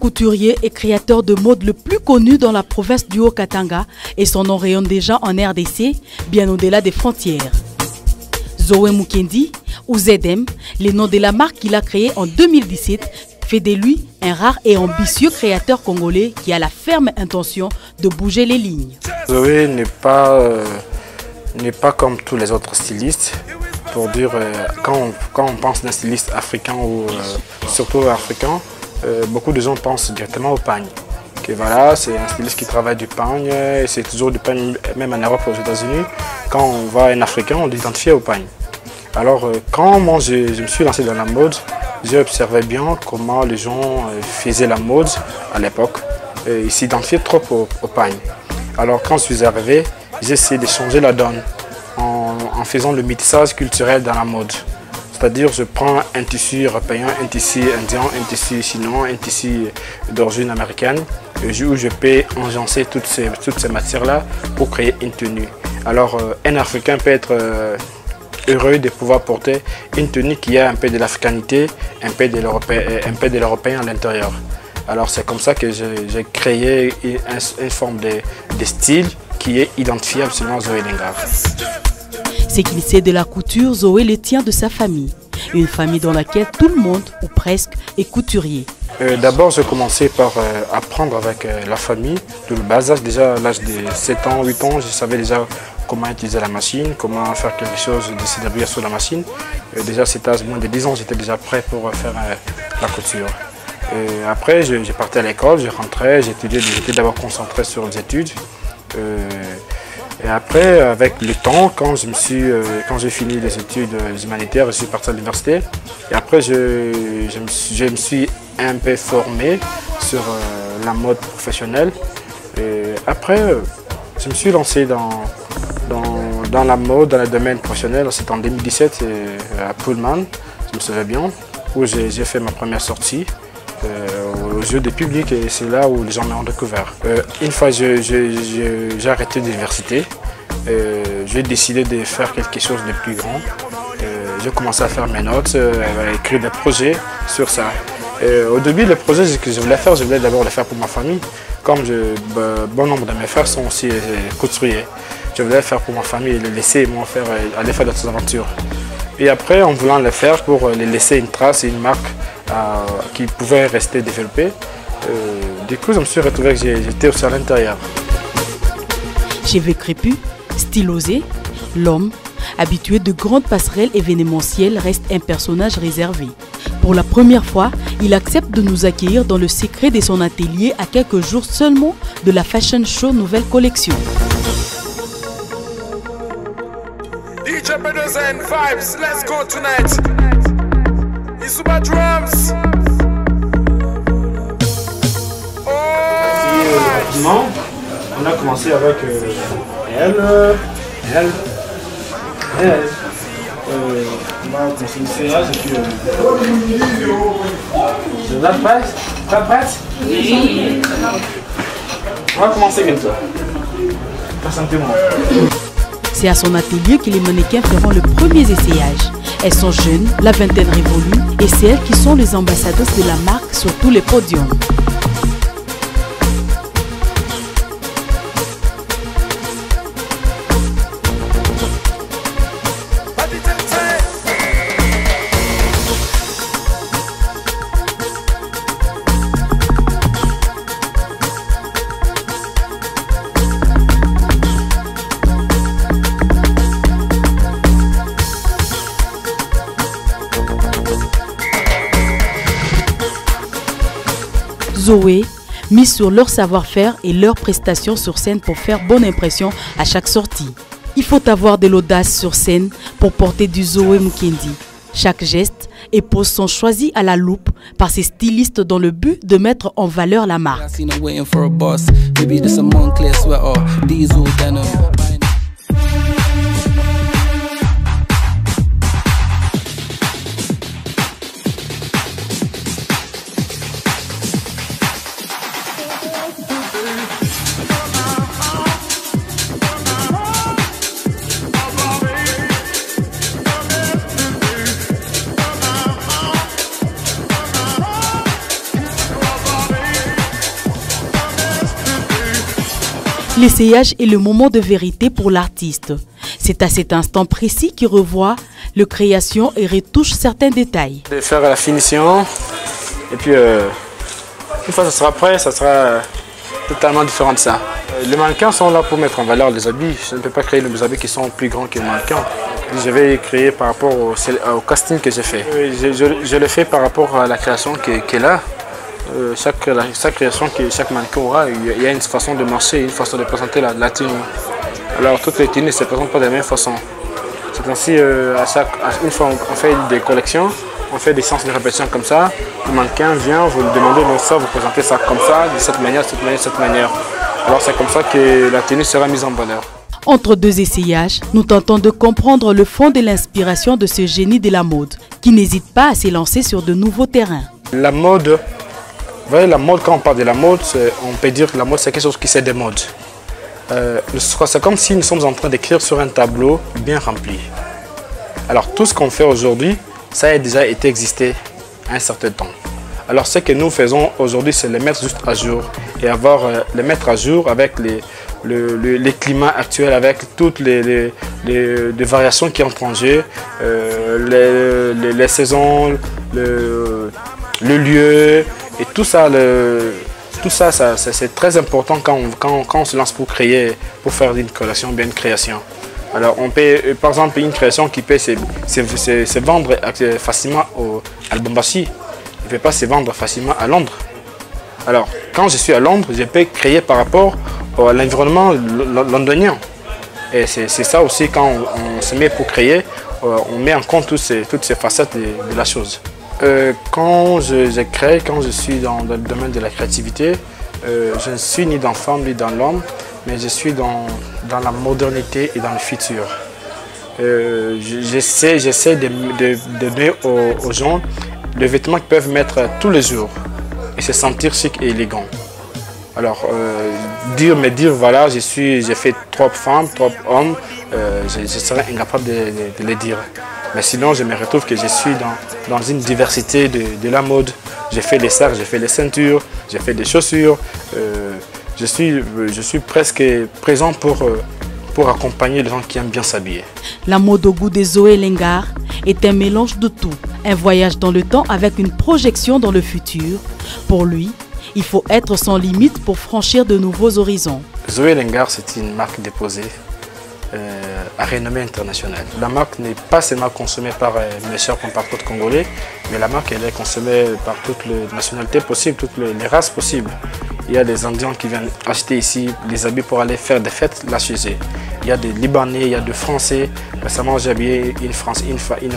couturier et créateur de mode le plus connu dans la province du Haut-Katanga et son nom rayonne déjà en RDC, bien au-delà des frontières. Zoé Mukendi, ou ZM, le nom de la marque qu'il a créée en 2017, fait de lui un rare et ambitieux créateur congolais qui a la ferme intention de bouger les lignes. Zoé n'est pas comme tous les autres stylistes. Pour dire, quand on pense d'un styliste africain ou surtout africain, beaucoup de gens pensent directement au pagne. Que voilà, c'est un styliste qui travaille du pagne, et c'est toujours du pagne, même en Europe, aux États-Unis. Quand on voit un Africain, on l'identifie au pagne. Alors, quand moi je me suis lancé dans la mode, j'ai observé bien comment les gens faisaient la mode à l'époque. Ils s'identifiaient trop au pagne. Alors, quand je suis arrivé, j'ai essayé de changer la donne en faisant le métissage culturel dans la mode. C'est-à-dire, je prends un tissu européen, un tissu indien, un tissu chinois, un tissu d'origine américaine, où je peux engencer toutes ces matières-là pour créer une tenue. Alors, un Africain peut être heureux de pouvoir porter une tenue qui a un peu de l'africanité, un peu de l'européen à l'intérieur. Alors, c'est comme ça que j'ai créé une forme de style qui est identifiable selon Zoé Lingard. Ce qu'il sait de la couture, Zoé le tient de sa famille. Une famille dans laquelle tout le monde, ou presque, est couturier. D'abord, j'ai commencé par apprendre avec la famille, de le bas âge. Déjà à l'âge de 7 ans, 8 ans, je savais déjà comment utiliser la machine, comment faire quelque chose de s'établir sur la machine. Déjà à cet âge, moins de 10 ans, j'étais déjà prêt pour faire la couture. Après, j'ai parti à l'école, je rentrais, j'étudiais, j'étais d'abord concentré sur les études. Et après, avec le temps, quand j'ai fini les études humanitaires, je suis parti à l'université. Et après, je me suis un peu formé sur la mode professionnelle. Et après, je me suis lancé dans la mode, dans le domaine professionnel. C'était en 2017 à Pullman, je me souviens bien, où j'ai fait ma première sortie aux yeux des publics, et c'est là où les gens m'ont découvert. Une fois j'ai arrêté l'université, j'ai décidé de faire quelque chose de plus grand. J'ai commencé à faire mes notes, à écrire des projets sur ça. Au début, les projets que je voulais d'abord les faire pour ma famille. Comme bon nombre de mes frères sont aussi couturiers, je voulais le faire pour ma famille et les laisser aller faire d'autres aventures. Et après, en voulant le faire pour les laisser une trace et une marque qui pouvait rester développée, du coup, je me suis retrouvé que j'étais aussi à l'intérieur. Cheveux crépus, stylosé, l'homme, habitué de grandes passerelles événementielles, reste un personnage réservé. Pour la première fois, il accepte de nous accueillir dans le secret de son atelier à quelques jours seulement de la Fashion Show Nouvelle Collection. DJ Pedozen vibes, let's go tonight. Isuba drums. Rapidement, on a commencé avec elle. On va commencer une séance et puis... Vous êtes prête? T'es prête? Oui. On va commencer comme ça. Présentez-moi. C'est à son atelier que les mannequins feront le premier essayage. Elles sont jeunes, la vingtaine révolue, et c'est elles qui sont les ambassadeuses de la marque sur tous les podiums. Zoé mise sur leur savoir-faire et leurs prestations sur scène pour faire bonne impression à chaque sortie. Il faut avoir de l'audace sur scène pour porter du Zoé Mukendi. Chaque geste et pose sont choisis à la loupe par ses stylistes dans le but de mettre en valeur la marque. L'essayage est le moment de vérité pour l'artiste. C'est à cet instant précis qu'il revoit la création et retouche certains détails. De faire la finition et puis une fois que ça sera prêt, ça sera totalement différent de ça. Les mannequins sont là pour mettre en valeur les habits. Je ne peux pas créer des habits qui sont plus grands que les mannequins. Je vais créer par rapport au casting que j'ai fait. Je le fais par rapport à la création qui est là. Chaque création que chaque mannequin aura, il y a une façon de marcher, une façon de présenter la tenue. Alors toutes les tenues ne se présentent pas de la même façon. C'est ainsi, une fois on fait des collections, on fait des séances de répétition comme ça. Le mannequin vient, vous lui demandez non, ça, vous présentez ça comme ça, de cette manière, cette manière, cette manière. Alors c'est comme ça que la tenue sera mise en valeur. Entre deux essayages, nous tentons de comprendre le fond de l'inspiration de ce génie de la mode, qui n'hésite pas à s'élancer sur de nouveaux terrains. La mode, vous voyez, la mode, quand on parle de la mode, on peut dire que la mode c'est quelque chose qui s'est des modes. C'est comme si nous sommes en train d'écrire sur un tableau bien rempli. Alors tout ce qu'on fait aujourd'hui, ça a déjà été existé à un certain temps. Alors ce que nous faisons aujourd'hui, c'est le mettre juste à jour et le mettre à jour avec les climats actuels, avec toutes les variations qui entrent en jeu, les saisons, le lieu et tout ça. Tout ça, c'est très important quand on se lance pour créer, pour faire une collection, bien une création. Alors on peut, par exemple, une création qui peut se vendre facilement à Lubumbashi, ne peut pas se vendre facilement à Londres. Alors quand je suis à Londres, je peux créer par rapport à l'environnement londonien. Et c'est ça aussi, quand on se met pour créer, on met en compte toutes ces facettes de la chose. Quand je crée, quand je suis dans le domaine de la créativité, je ne suis ni dans femme ni dans l'homme, mais je suis dans la modernité et dans le futur. J'essaie de donner aux gens des vêtements qu'ils peuvent mettre tous les jours et se sentir chic et élégant. Alors, dire voilà, j'ai fait 3 femmes, 3 hommes, je serais incapable de les dire. Mais sinon, je me retrouve que je suis dans une diversité de la mode. J'ai fait les sacs, j'ai fait les ceintures, j'ai fait des chaussures. Je suis presque présent pour accompagner les gens qui aiment bien s'habiller. La mode au goût de Zoé Lingard est un mélange de tout. Un voyage dans le temps avec une projection dans le futur. Pour lui, il faut être sans limite pour franchir de nouveaux horizons. Zoé Lingard, c'est une marque déposée à renommée internationale. La marque n'est pas seulement consommée par mes chers compatriotes congolais, mais la marque elle est consommée par toutes les nationalités possibles, toutes les races possibles. Il y a des Indiens qui viennent acheter ici des habits pour aller faire des fêtes là chez eux. Il y a des Libanais, il y a des Français. Récemment, j'ai habillé une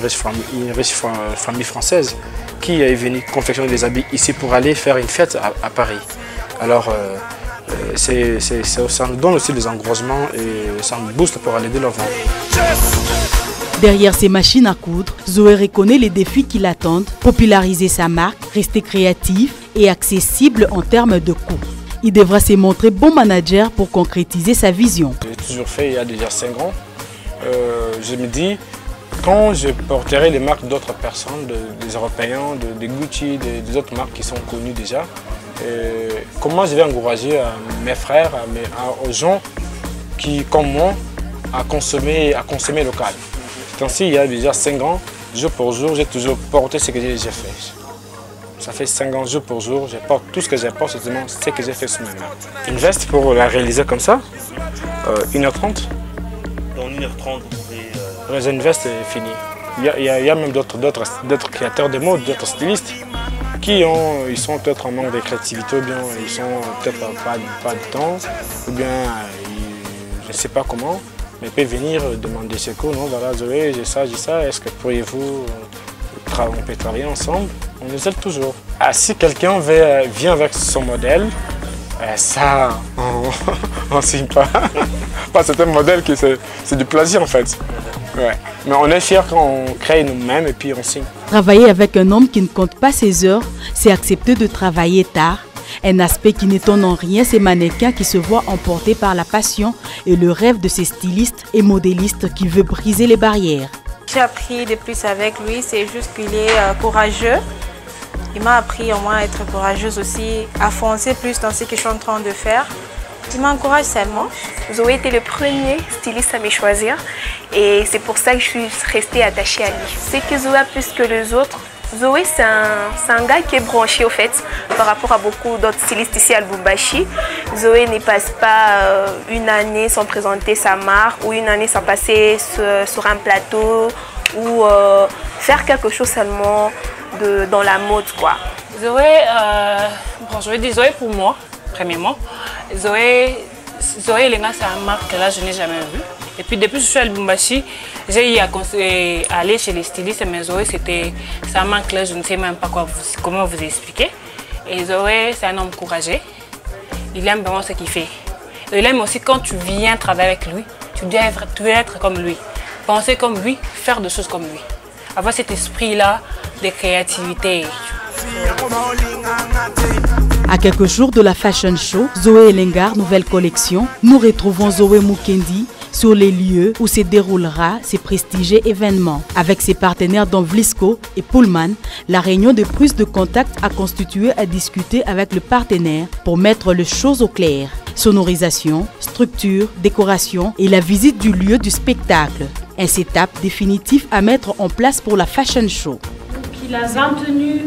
riche famille française qui est venue confectionner des habits ici pour aller faire une fête à Paris. Alors, ça nous donne aussi des encouragements et ça nous booste pour aller de l'avant. Derrière ces machines à coudre, Zoé reconnaît les défis qui l'attendent, populariser sa marque, rester créatif et accessible en termes de coûts. Il devra se montrer bon manager pour concrétiser sa vision. J'ai toujours fait il y a déjà 5 ans. Je me dis, quand je porterai les marques d'autres personnes, des Européens, de Gucci, des autres marques qui sont connues déjà, comment je vais encourager mes frères, aux gens qui, comme moi, à consommer local. Ainsi, il y a déjà 5 ans, jour pour jour, j'ai toujours porté ce que j'ai fait. Ça fait 5 ans, jour pour jour, je porte tout ce que j'apporte, c'est seulement ce que j'ai fait sur mes mains. Une veste pour la réaliser comme ça, 1h30. Dans 1h30, vous pouvez... Une veste est finie. Il y a même d'autres créateurs de mode, d'autres stylistes ils sont peut-être en manque de créativité, ou bien ils sont peut-être pas de temps, ou bien je ne sais pas comment, mais ils peuvent venir demander secours. Non, voilà, Zoé, j'ai ça, est-ce que pourriez-vous, on peut travailler ensemble? On nous aide toujours. Si quelqu'un vient avec son modèle, ça, on ne signe pas. C'est un modèle qui c'est du plaisir en fait. Ouais. Mais on est fiers quand on crée nous-mêmes et puis on signe. Travailler avec un homme qui ne compte pas ses heures, c'est accepter de travailler tard. Un aspect qui n'étonne en rien ces mannequins qui se voient emportés par la passion et le rêve de ces stylistes et modélistes qui veulent briser les barrières. J'ai appris de plus avec lui, c'est juste qu'il est courageux. Il m'a appris au moins à être courageuse aussi, à foncer plus dans ce que je suis en train de faire. Il m'encourage seulement. Zoé était le premier styliste à me choisir et c'est pour ça que je suis restée attachée à lui. C'est que Zoé a plus que les autres. Zoé, c'est un gars qui est branché au fait par rapport à beaucoup d'autres stylistes ici à Lubumbashi. Zoé ne passe pas une année sans présenter sa marque ou une année sans passer sur un plateau ou faire quelque chose seulement dans la mode, quoi. Zoé, bon, je vais dire Zoé pour moi, premièrement. Zoé Elenga, c'est une marque que là, je n'ai jamais vue. Et puis depuis que je suis à Lubumbashi, j'ai eu à aller chez les stylistes, mais Zoé, c'est un marque là, je ne sais même pas comment vous expliquer. Et Zoé, c'est un homme courageux. Il aime vraiment ce qu'il fait. Et il aime aussi quand tu viens travailler avec lui, tu dois être comme lui. Penser comme lui, faire des choses comme lui. Avoir cet esprit-là de créativité. À quelques jours de la Fashion Show, Zoé Elenga, nouvelle collection, nous retrouvons Zoé Mukendi sur les lieux où se déroulera ces prestigieux événements. Avec ses partenaires dont Vlisco et Pullman, la réunion de prise de contact a constitué à discuter avec le partenaire pour mettre les choses au clair. Sonorisation, structure, décoration et la visite du lieu du spectacle. Un setup définitif à mettre en place pour la Fashion Show. Donc, il a 20 tenues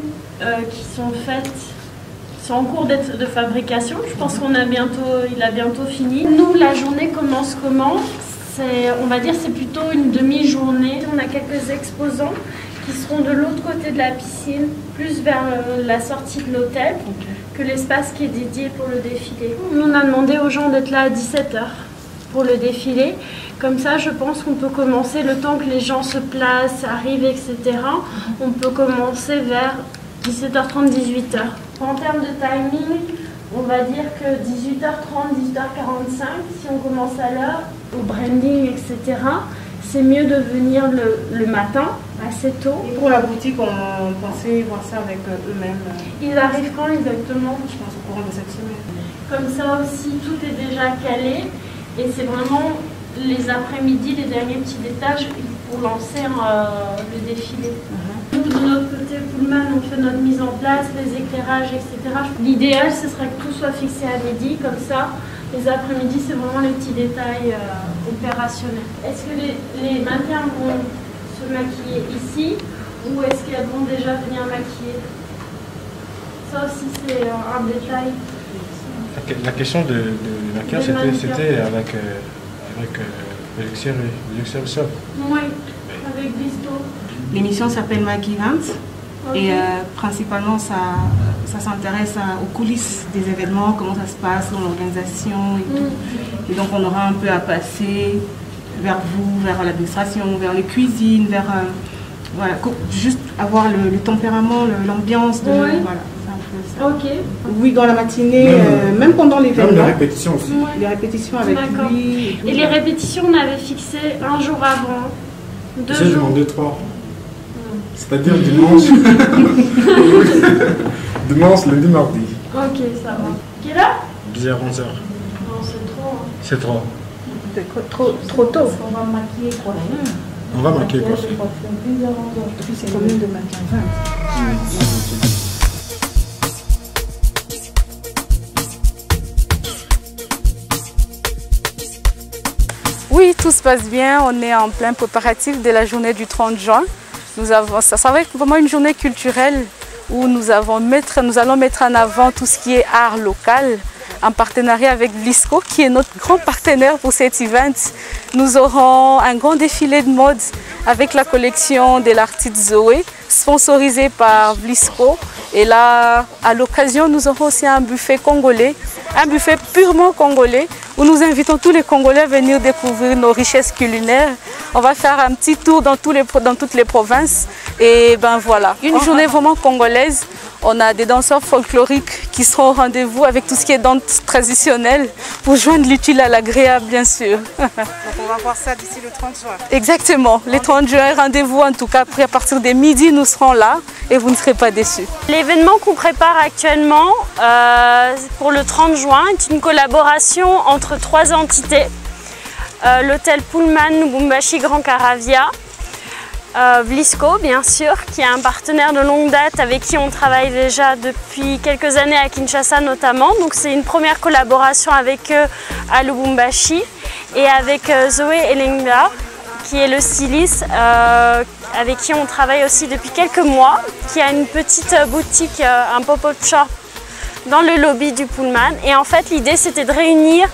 qui sont faites, qui sont en cours de fabrication. Je pense qu'il a bientôt fini. Nous, la journée commence comment? On va dire c'est plutôt une demi-journée. On a quelques exposants qui seront de l'autre côté de la piscine, plus vers la sortie de l'hôtel, que l'espace qui est dédié pour le défilé. On a demandé aux gens d'être là à 17 h pour le défilé. Comme ça, je pense qu'on peut commencer, le temps que les gens se placent, arrivent, etc. On peut commencer vers 17h30, 18h. En termes de timing, on va dire que 18h30, 18h45, si on commence à l'heure, au branding, etc., c'est mieux de venir le matin, assez tôt. Et pour la boutique, on pensait voir ça avec eux-mêmes. Ils arrivent quand exactement? Je pense au courant de cette semaine. Comme ça aussi, tout est déjà calé. Et c'est vraiment les après-midi, les derniers petits détails pour lancer le défilé. Nous, de notre côté, Pullman, on fait notre mise en place, les éclairages, etc. L'idéal, ce serait que tout soit fixé à midi, comme ça, les après-midi, c'est vraiment les petits détails opérationnels. Est-ce que les mannequins vont se maquiller ici ou est-ce qu'elles vont déjà venir maquiller? Ça aussi, c'est un détail. La question de maquillage, c'était avec le sol. Oui, avec Vlisco. L'émission s'appelle Maquillante et principalement ça s'intéresse aux coulisses des événements, comment ça se passe dans l'organisation et tout. Et donc on aura un peu à passer vers vous, vers l'administration, vers les cuisines, vers voilà, juste avoir le tempérament, l'ambiance de voilà. Ok. Oui, dans la matinée, même pendant l'événement. Même les répétitions aussi. Les répétitions avec lui. Et les répétitions, on avait fixé un jour avant. 2 jours. J'ai demandé 3. C'est-à-dire dimanche. Dimanche, lundi, mardi. Ok, ça va. Quelle heure? 10h, 11h. Non, c'est trop. C'est trop. C'est trop tôt. On va maquiller quoi. On va maquiller quoi. 10h, 11h. Et puis c'est combien de maquillage? Oui, tout se passe bien. On est en plein préparatif de la journée du 30 juin. Ça va être vraiment une journée culturelle où nous allons mettre en avant tout ce qui est art local en partenariat avec Vlisco qui est notre grand partenaire pour cet event. Nous aurons un grand défilé de mode avec la collection de l'artiste Zoé sponsorisée par Vlisco. Et là, à l'occasion, nous aurons aussi un buffet congolais, un buffet purement congolais où nous invitons tous les Congolais à venir découvrir nos richesses culinaires. On va faire un petit tour dans toutes les provinces et ben voilà, une journée vraiment congolaise. On a des danseurs folkloriques qui seront au rendez-vous avec tout ce qui est danse traditionnelle pour joindre l'utile à l'agréable, bien sûr. Donc on va voir ça d'ici le 30 juin. Exactement, le 30 juin, rendez-vous en tout cas, à partir de midi, nous serons là et vous ne serez pas déçus. L'événement qu'on prépare actuellement pour le 30 juin est une collaboration entre 3 entités. L'hôtel Pullman Lubumbashi Grand Caravia, Vlisco, bien sûr, qui est un partenaire de longue date avec qui on travaille déjà depuis quelques années à Kinshasa notamment. Donc c'est une première collaboration avec eux à Lubumbashi et avec Zoé Elenga, qui est le styliste avec qui on travaille aussi depuis quelques mois, qui a une petite boutique, un pop-up shop dans le lobby du Pullman. Et en fait l'idée c'était de réunir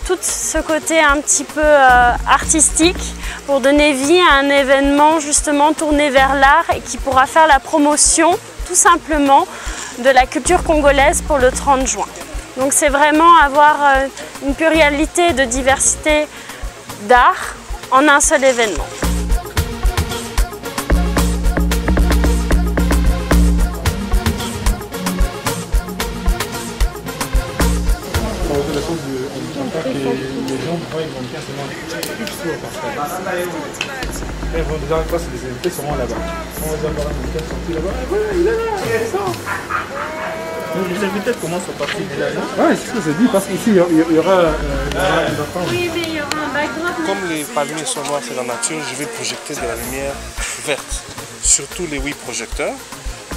tout ce côté un petit peu artistique pour donner vie à un événement justement tourné vers l'art et qui pourra faire la promotion tout simplement de la culture congolaise pour le 30 juin. Donc c'est vraiment avoir une pluralité de diversité d'art en un seul événement. Les gens voient les mannequins seulement ils vont déjà passer les invités seront là-bas. On va voir un mannequin sorti là-bas. Il est là, il est là. Donc les invités commencent à partir de là. Oui, c'est ce que je dis, parce qu'ici il y aura Oui, mais il y aura un backdrop. Comme les palmiers sont noirs, c'est la nature, je vais projeter de la lumière verte sur tous les 8 projecteurs.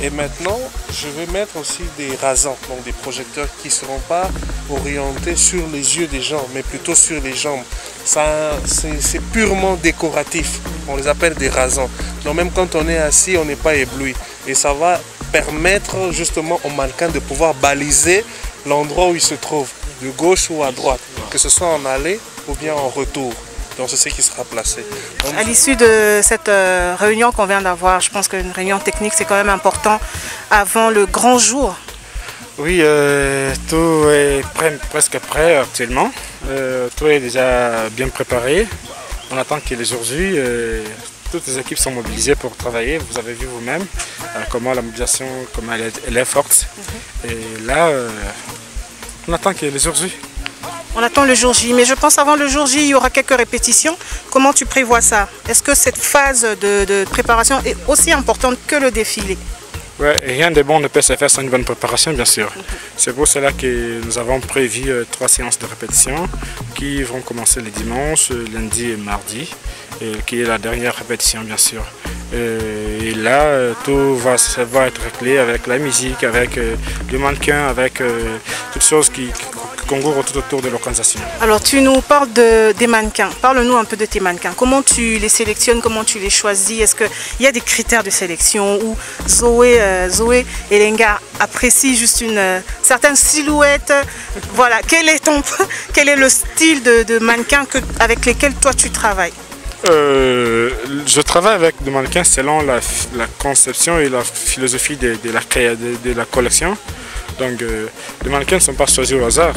Et maintenant, je vais mettre aussi des rasants, donc des projecteurs qui ne seront pas orientés sur les yeux des gens, mais plutôt sur les jambes. C'est purement décoratif, on les appelle des rasants. Donc même quand on est assis, on n'est pas ébloui. Et ça va permettre justement aux mannequins de pouvoir baliser l'endroit où ils se trouvent, de gauche ou à droite, que ce soit en allée ou bien en retour. Donc c'est ce qui sera placé. Donc, à l'issue de cette réunion qu'on vient d'avoir, je pense qu'une réunion technique c'est quand même important avant le grand jour. Oui, tout est presque prêt actuellement. Tout est déjà bien préparé. On attend que les jours J, toutes les équipes sont mobilisées pour travailler. Vous avez vu vous-même comment la mobilisation comment elle est forte. Et là, on attend que les jours J. On attend le jour J, mais je pense avant le jour J, il y aura quelques répétitions. Comment tu prévois ça? Est-ce que cette phase de préparation est aussi importante que le défilé? Oui, rien de bon ne peut se faire sans une bonne préparation, bien sûr. C'est pour cela que nous avons prévu 3 séances de répétition qui vont commencer le dimanche, lundi et mardi, qui est la dernière répétition, bien sûr. Et là, tout va être réglé avec la musique, avec le mannequin, avec toutes choses qui concourent tout autour de l'organisation. Alors tu nous parles des mannequins, parle-nous un peu de tes mannequins. Comment tu les sélectionnes, comment tu les choisis? Est-ce qu'il y a des critères de sélection où Zoé Elenga apprécie juste une certaine silhouette? Voilà, quel est le style de mannequin avec lesquels toi tu travailles? Je travaille avec des mannequins selon la conception et la philosophie de la collection. Donc les mannequins ne sont pas choisis au hasard.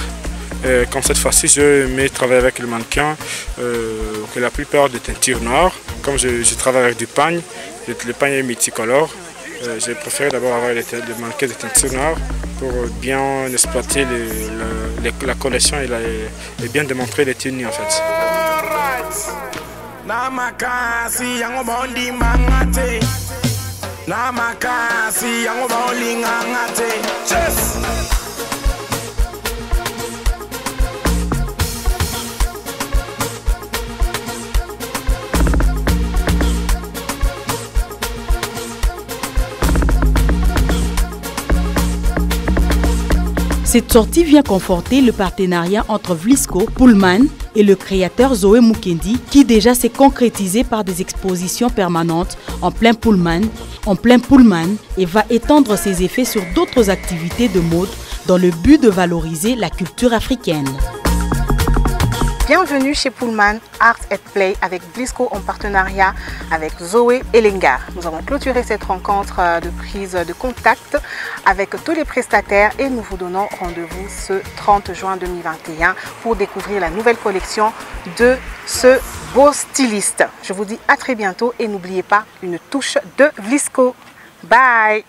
Comme cette fois-ci, je vais travailler avec les mannequins que la plupart des teintures noires. Comme je travaille avec du pagne, le pagne est multicolore. J'ai préféré d'abord avoir les mannequins de teinture noire pour bien exploiter la collection et bien démontrer les tenues en fait. Namakasi yango bondi mangate. Namakasi yango bondi ngangate. Chess. Cette sortie vient conforter le partenariat entre Vlisco, Pullman et le créateur Zoé Mukendi qui déjà s'est concrétisé par des expositions permanentes en plein Pullman et va étendre ses effets sur d'autres activités de mode dans le but de valoriser la culture africaine. Bienvenue chez Pullman Art & Play avec Vlisco en partenariat avec Zoé Elenga. Nous avons clôturé cette rencontre de prise de contact avec tous les prestataires et nous vous donnons rendez-vous ce 30 juin 2021 pour découvrir la nouvelle collection de ce beau styliste. Je vous dis à très bientôt et n'oubliez pas une touche de Vlisco. Bye!